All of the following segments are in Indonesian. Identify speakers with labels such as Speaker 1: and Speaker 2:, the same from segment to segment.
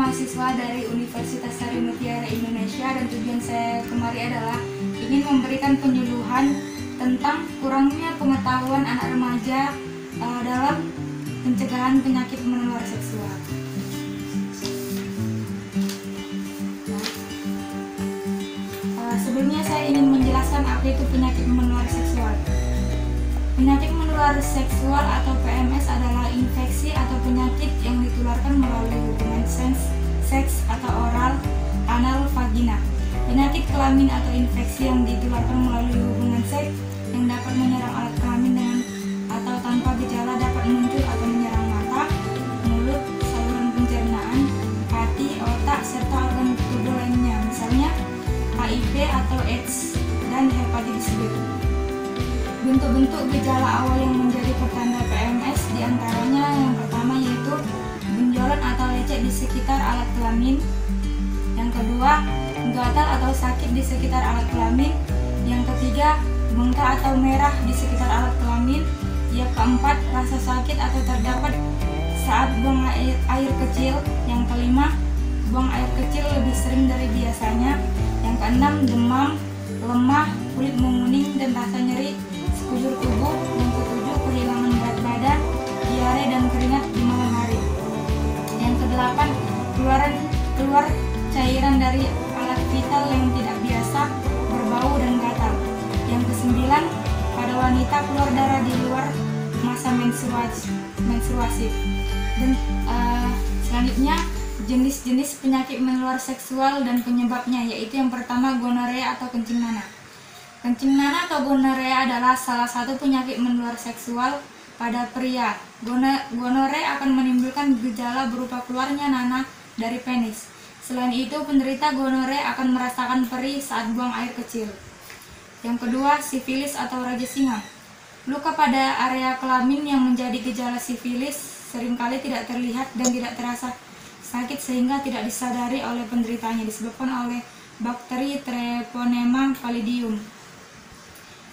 Speaker 1: mahasiswa dari Universitas Sari Mutiara Indonesia, dan tujuan saya kemari adalah ingin memberikan penyuluhan tentang kurangnya pengetahuan anak remaja dalam pencegahan penyakit menular seksual. Sebelumnya saya ingin menjelaskan apa itu penyakit menular seksual. Penyakit menular seksual atau PMS adalah infeksi atau penyakit yang ditularkan melalui hubungan seks atau oral, anal, vagina. Penyakit kelamin atau infeksi yang ditularkan melalui hubungan seks yang dapat menyerang alat kelamin dengan atau tanpa gejala dapat muncul atau menyerang mata, mulut, saluran pencernaan, hati, otak, serta organ tubuh lainnya, misalnya HIV atau AIDS dan hepatitis B. Bentuk-bentuk gejala awal yang menjadi pertanda PMS diantaranya yang pertama yaitu benjolan atau lecet di sekitar alat kelamin. Yang kedua, gatal atau sakit di sekitar alat kelamin. Yang ketiga, bengkak atau merah di sekitar alat kelamin. Yang keempat, rasa sakit atau terdapat saat buang air kecil. Yang kelima, buang air kecil lebih sering dari biasanya. Yang keenam, demam, lemah, kulit menguning dan rasa nyeri sekujur tubuh. Yang ketujuh, kehilangan berat badan, diare dan keringat di malam hari. Yang kedelapan, keluar cairan dari alat vital yang tidak biasa, berbau dan gatal. Yang kesembilan, pada wanita keluar darah di luar masa menstruasi. Dan selanjutnya jenis-jenis penyakit menular seksual dan penyebabnya, yaitu yang pertama gonorea atau kencing nanah. Kencing nanah atau gonorea adalah salah satu penyakit menular seksual pada pria. Gonorea akan menimbulkan gejala berupa keluarnya nanah dari penis. Selain itu, penderita gonorea akan merasakan perih saat buang air kecil. Yang kedua, sifilis atau raja singa. Luka pada area kelamin yang menjadi gejala sifilis seringkali tidak terlihat dan tidak terasa sakit sehingga tidak disadari oleh penderitanya, disebabkan oleh bakteri Treponema pallidum.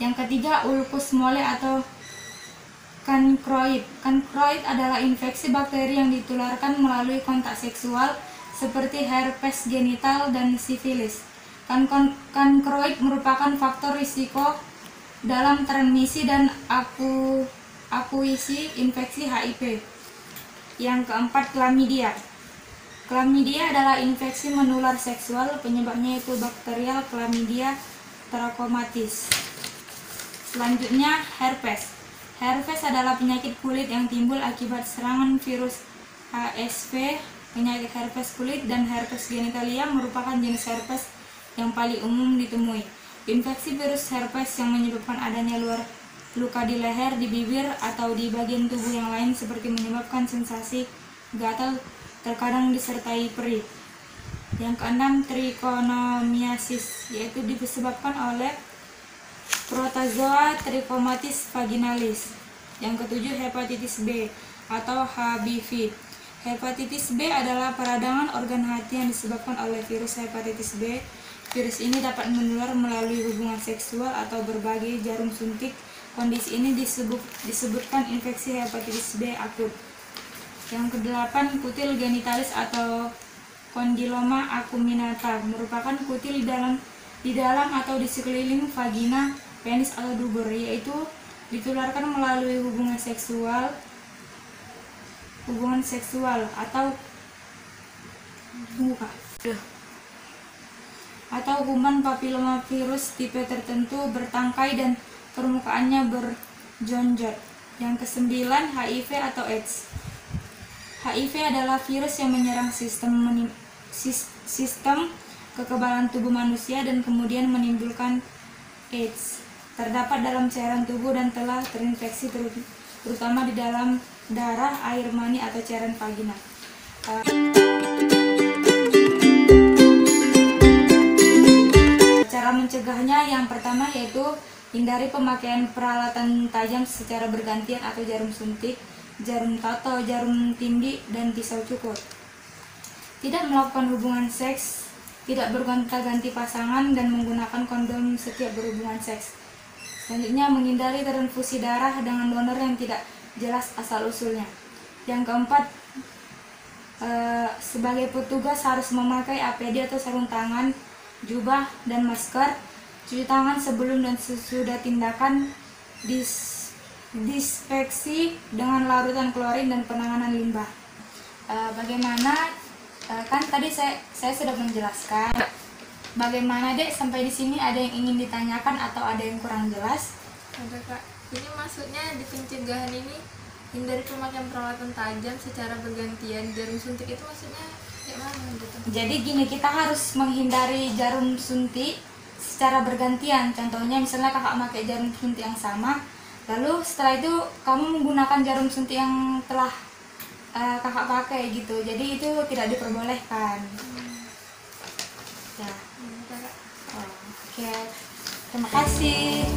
Speaker 1: Yang ketiga, ulcus mole atau kankroid. Kankroid adalah infeksi bakteri yang ditularkan melalui kontak seksual seperti herpes genital dan sifilis. Kankroid merupakan faktor risiko dalam transmisi dan akuisisi infeksi HIV. Yang keempat, klamidia. Klamidia adalah infeksi menular seksual, penyebabnya yaitu bakterial Chlamydia trachomatis. Selanjutnya, herpes. Herpes adalah penyakit kulit yang timbul akibat serangan virus HSV. Penyakit herpes kulit dan herpes genitalia merupakan jenis herpes yang paling umum ditemui. Infeksi virus herpes yang menyebabkan adanya luka di leher, di bibir, atau di bagian tubuh yang lain seperti menyebabkan sensasi gatal, terkadang disertai perih. Yang keenam, trichomoniasis, yaitu disebabkan oleh Protozoa trichomatis vaginalis. Yang ketujuh, hepatitis B atau HBV. Hepatitis B adalah peradangan organ hati yang disebabkan oleh virus hepatitis B. Virus ini dapat menular melalui hubungan seksual atau berbagai jarum suntik. Kondisi ini disebutkan infeksi hepatitis B akut. Yang kedelapan, kutil genitalis atau kondiloma acuminata merupakan kutil di dalam atau di sekeliling vagina, penis atau dubur, yaitu ditularkan melalui hubungan seksual atau human papillomavirus tipe tertentu bertangkai dan permukaannya berjonjot. Yang kesembilan, HIV atau AIDS. HIV adalah virus yang menyerang sistem kekebalan tubuh manusia dan kemudian menimbulkan AIDS. Terdapat dalam cairan tubuh dan telah terinfeksi terutama di dalam darah, air mani, atau cairan vagina. Cara mencegahnya yang pertama yaitu hindari pemakaian peralatan tajam secara bergantian atau jarum suntik, jarum tato, jarum tindih, dan pisau cukur. Tidak melakukan hubungan seks, tidak bergonta-ganti pasangan, dan menggunakan kondom setiap berhubungan seks. Selanjutnya, menghindari transfusi darah dengan donor yang tidak jelas asal-usulnya. Yang keempat, sebagai petugas harus memakai APD atau sarung tangan, jubah, dan masker. Cuci tangan sebelum dan sesudah tindakan, disinfeksi dengan larutan klorin dan penanganan limbah. Bagaimana kan tadi saya sudah menjelaskan. Bagaimana Dek, sampai di sini ada yang ingin ditanyakan atau ada yang kurang jelas?
Speaker 2: Ada Kak. Ini maksudnya di pencegahan ini hindari pemakaian peralatan tajam secara bergantian. Jarum suntik itu maksudnya kayak mana gitu?
Speaker 1: Jadi gini, kita harus menghindari jarum suntik secara bergantian. Contohnya misalnya kakak pakai jarum suntik yang sama, lalu setelah itu kamu menggunakan jarum suntik yang telah kakak pakai gitu. Jadi itu tidak diperbolehkan. Ya. Oke. Terima kasih.